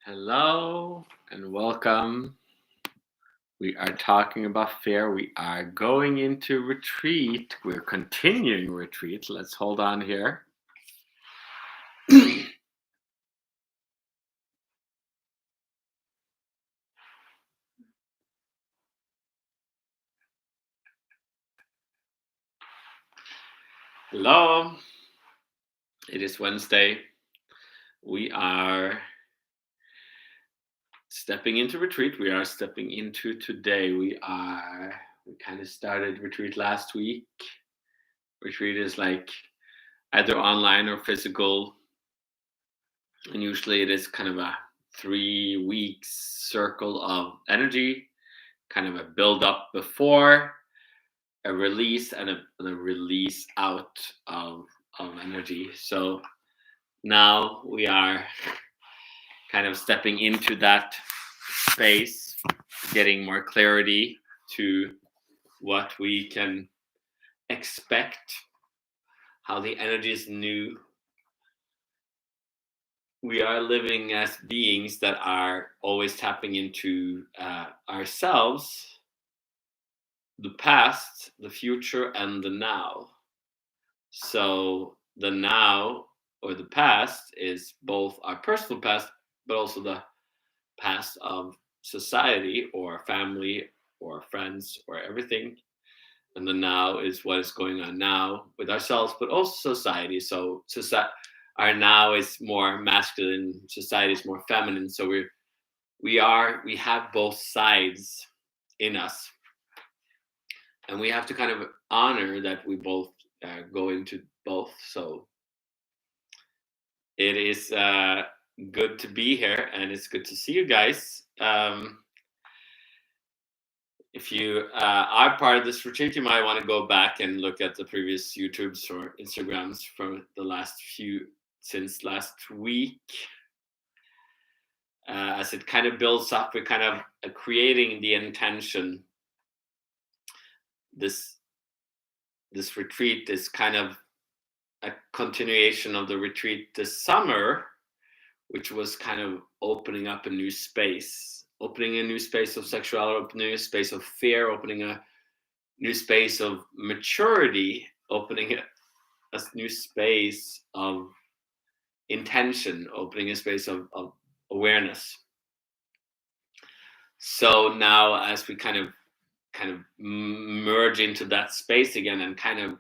Hello and welcome. We are talking about fear. We are going into retreat. We're continuing retreat. Let's hold on here. Hello. It is Wednesday. We are stepping into retreat. We are stepping into today. We kind of started retreat last week. Retreat is like either online or physical. And usually it is kind of a 3 weeks circle of energy, kind of a build up before a release and a release out of energy. So now we are kind of stepping into that space, getting more clarity to what we can expect, how the energy is new. We are living as beings that are always tapping into ourselves, the past, the future, and the now. So the now or the past is both our personal past, but also the past of society or family or friends or everything. And the now is what is going on now with ourselves, but also society. So our now is more masculine, society is more feminine. So we have both sides in us, and we have to kind of honor that we both go into both. So it is good to be here, and it's good to see you guys. If you are part of this retreat, you might want to go back and look at the previous YouTubes or Instagrams from the last few since last week. As it kind of builds up, we're kind of creating the intention. This retreat is kind of a continuation of the retreat this summer, which was kind of opening up a new space, opening a new space of sexuality, opening a space of fear, opening a new space of maturity, opening a new space of intention, opening a space of awareness. So now as we kind of merge into that space again and kind of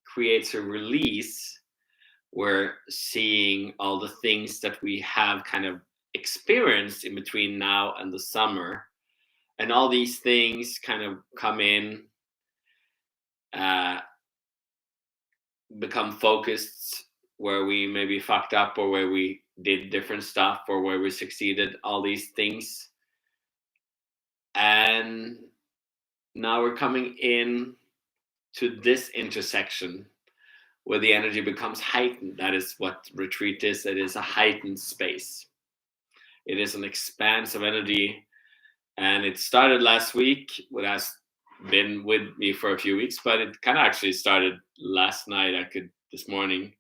creates a release, we're seeing all the things that we have kind of experienced in between now and the summer, and all these things kind of come in, become focused where we maybe fucked up or where we did different stuff or where we succeeded, all these things. And now we're coming in to this intersection where the energy becomes heightened. That is what retreat is. It is a heightened space. It is an expanse of energy. And it started last week. It has been with me for a few weeks, but it kind of actually started last night. I could, this morning,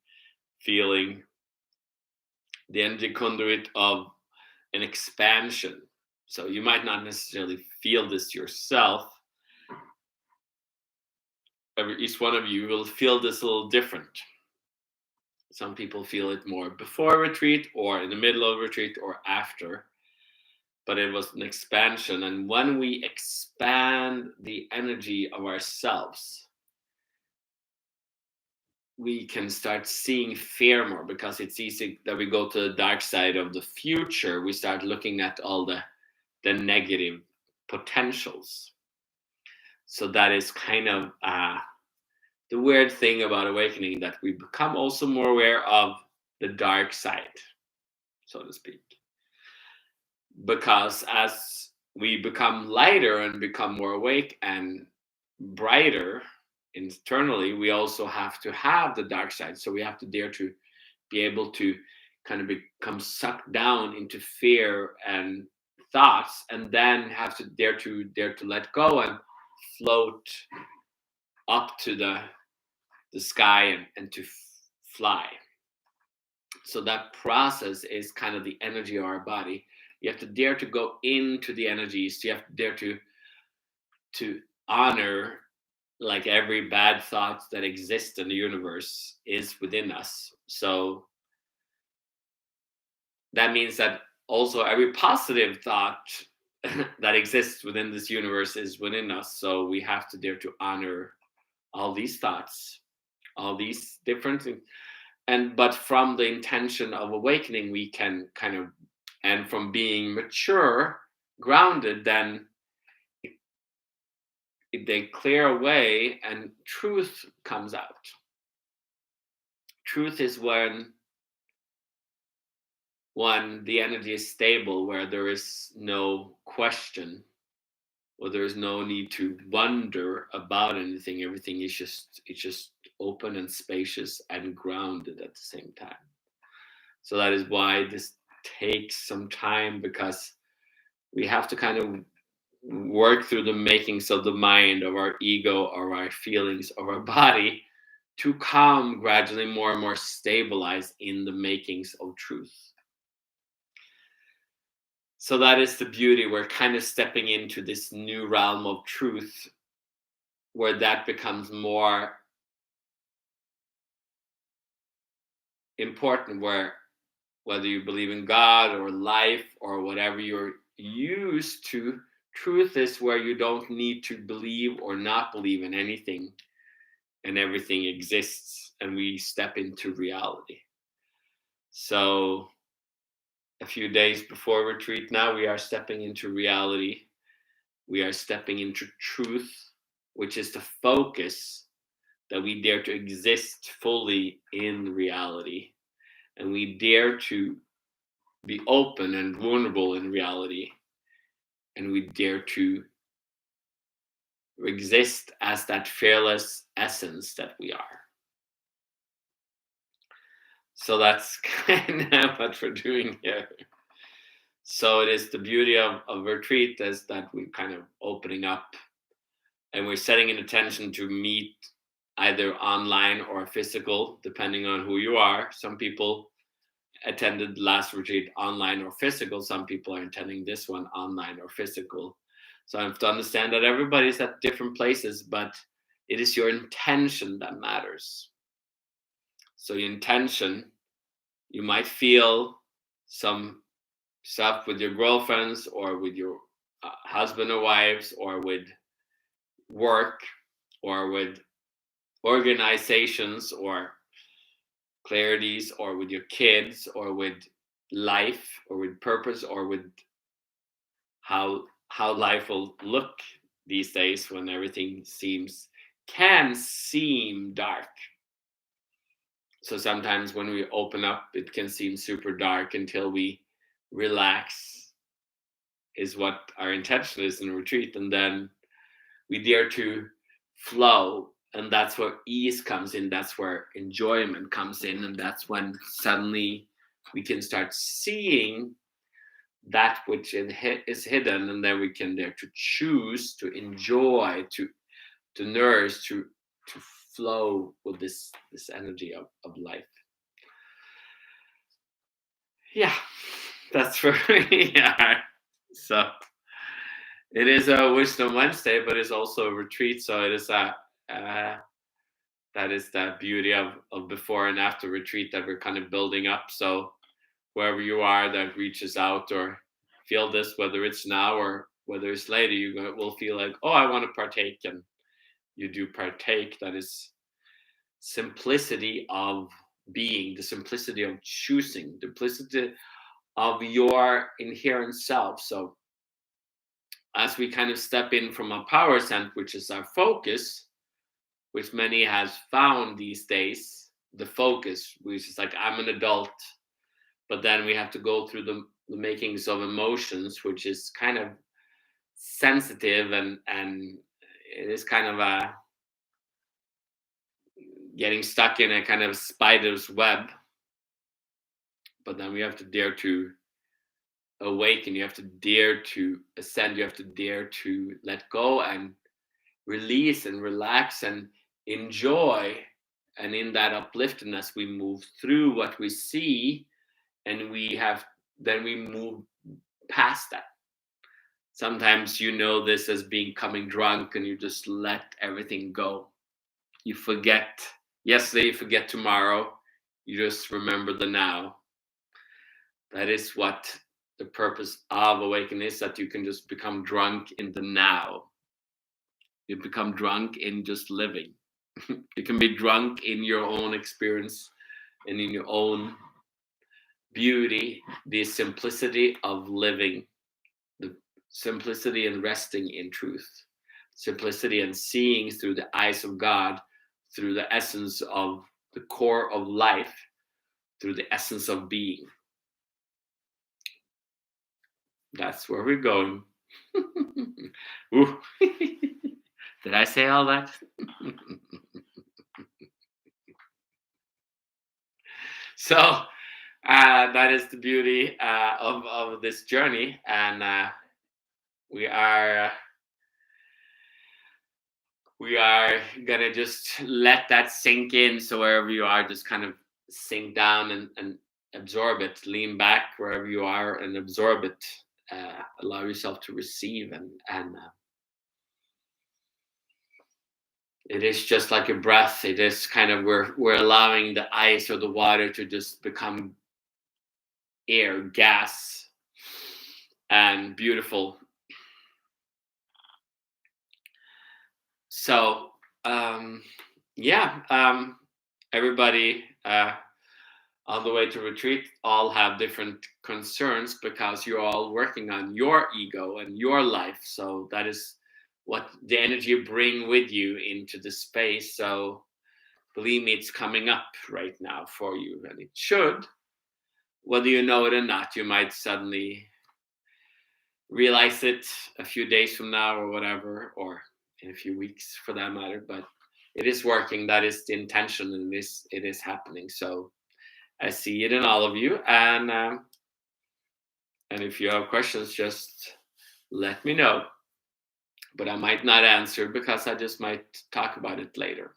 feeling the energy conduit of an expansion. So you might not necessarily feel this yourself. Each one of you will feel this a little different. Some people feel it more before retreat or in the middle of retreat or after. But it was an expansion. And when we expand the energy of ourselves, we can start seeing fear more, because it's easy that we go to the dark side of the future. We start looking at all the negative potentials. So that is kind of the weird thing about awakening, that we become also more aware of the dark side, so to speak. Because as we become lighter and become more awake and brighter internally, we also have to have the dark side. So we have to dare to be able to kind of become sucked down into fear and thoughts, and then have to dare to let go and float up to the sky and to fly. So that process is kind of the energy of our body. You have to dare to go into the energies. You have to dare to honor, like, every bad thought that exists in the universe is within us. So that means that also every positive thought that exists within this universe is within us. So we have to dare to honor all these thoughts, all these different things. And but from the intention of awakening, we can kind of, and from being mature, grounded, then they clear away and truth comes out. Truth is when the energy is stable, where there is no question, or there is no need to wonder about anything. Everything is just open and spacious and grounded at the same time. So that is why this takes some time, because we have to kind of work through the makings of the mind, of our ego, or our feelings, of our body, to come gradually more and more stabilized in the makings of truth. So that is the beauty. We're kind of stepping into this new realm of truth, where that becomes more important, where whether you believe in God or life or whatever you're used to, truth is where you don't need to believe or not believe in anything, and everything exists, and we step into reality. So a few days before retreat now, we are stepping into reality. We are stepping into truth, which is the focus, that we dare to exist fully in reality. And we dare to be open and vulnerable in reality. And we dare to exist as that fearless essence that we are. So that's kind of what we're doing here. So it is the beauty of retreat, is that we're kind of opening up, and we're setting an intention to meet either online or physical, depending on who you are. Some people attended last retreat online or physical. Some people are attending this one online or physical. So I have to understand that everybody's at different places, but it is your intention that matters. So your intention, you might feel some stuff with your girlfriends, or with your husband or wives, or with work, or with organizations, or clarities, or with your kids, or with life, or with purpose, or with how life will look these days, when everything can seem dark. So sometimes when we open up, it can seem super dark until we relax, is what our intention is in retreat. And then we dare to flow, and that's where ease comes in, that's where enjoyment comes in, and that's when suddenly we can start seeing that which is hidden, and then we can dare to choose to enjoy, to nourish, to flow with this energy of life. Yeah, that's where we are. So it is a Wisdom Wednesday, but it's also a retreat. So it is that is the beauty of before and after retreat, that we're kind of building up. So wherever you are that reaches out or feel this, whether it's now or whether it's later, you will feel like, oh, I want to partake, and you do partake. That is simplicity of being, the simplicity of choosing, the simplicity of your inherent self. So as we kind of step in from our power center, which is our focus, which many has found these days, the focus, which is like, I'm an adult, but then we have to go through the makings of emotions, which is kind of sensitive, and it is kind of a getting stuck in a kind of spider's web. But then we have to dare to awaken, you have to dare to ascend, you have to dare to let go and release and relax and enjoy And in that upliftedness, we move through what we see, and then we move past that. Sometimes you know this as becoming drunk, and you just let everything go. You forget yesterday, you forget tomorrow, you just remember the now. That is what the purpose of awakening is, that you can just become drunk in the now. You become drunk in just living. You can be drunk in your own experience and in your own beauty, the simplicity of living, the simplicity and resting in truth, simplicity and seeing through the eyes of God, through the essence of the core of life, through the essence of being. That's where we're going. Did I say all that? So that is the beauty of this journey, and we are gonna just let that sink in. So wherever you are, just kind of sink down and absorb it. Lean back wherever you are and absorb it. Allow yourself to receive, and it is just like a breath. It is kind of we're allowing the ice or the water to just become air, gas, and beautiful. So everybody on the way to retreat all have different concerns, because you're all working on your ego and your life. So that is what the energy you bring with you into the space. So believe me, it's coming up right now for you, and it should, whether you know it or not. You might suddenly realize it a few days from now or whatever, or in a few weeks for that matter, but it is working. That is the intention, and it is happening. So I see it in all of you, and if you have questions, just let me know. But I might not answer, because I just might talk about it later.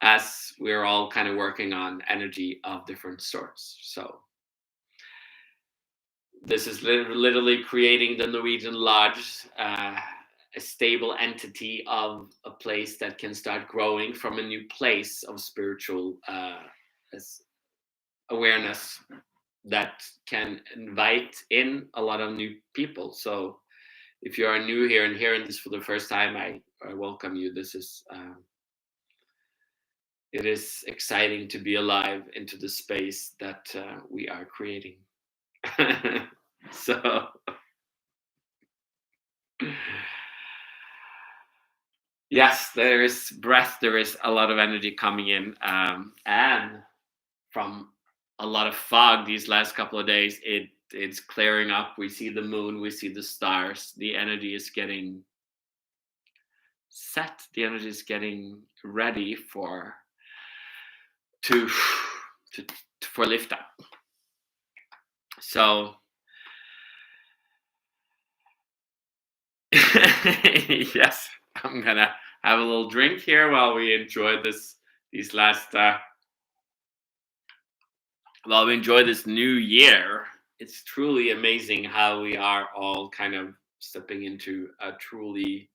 As we're all kind of working on energy of different sorts. So this is literally creating the Norwegian Lodge, a stable entity of a place that can start growing from a new place of spiritual awareness that can invite in a lot of new people. So if you are new here and hearing this for the first time, I welcome you. This is it is exciting to be alive into the space that we are creating. So yes, there is breath, there is a lot of energy coming in, and from a lot of fog these last couple of days, it's clearing up. We see the moon, we see the stars. The energy is getting set, the energy is getting ready for lift up. So yes, I'm gonna have a little drink here while we enjoy these last while we enjoy this new year. It's truly amazing how we are all kind of stepping into a truly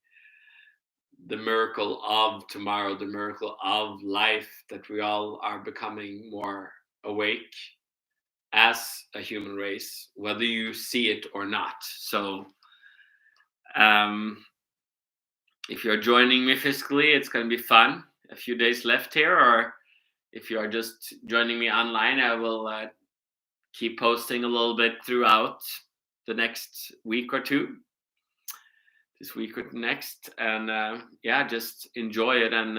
the miracle of tomorrow, the miracle of life, that we all are becoming more awake as a human race, whether you see it or not. So if you're joining me physically, it's going to be fun. A few days left here, or if you are just joining me online, I will keep posting a little bit throughout the next week or two, this week or next, and just enjoy it, and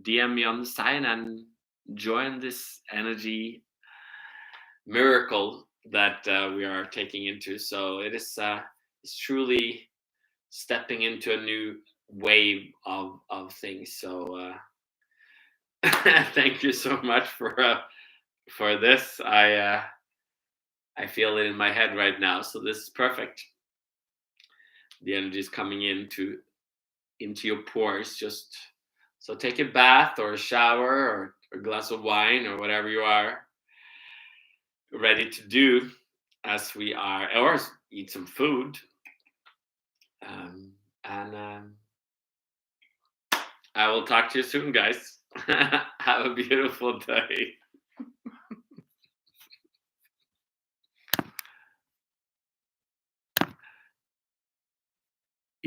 DM me on the side and join this energy miracle that we are taking into. So it is it's truly stepping into a new wave of things. So thank you so much for this. I feel it in my head right now, so this is perfect. The energy is coming into your pores, just So take a bath or a shower or a glass of wine or whatever you are ready to do as we are, or eat some food. And I will talk to you soon, guys. Have a beautiful day.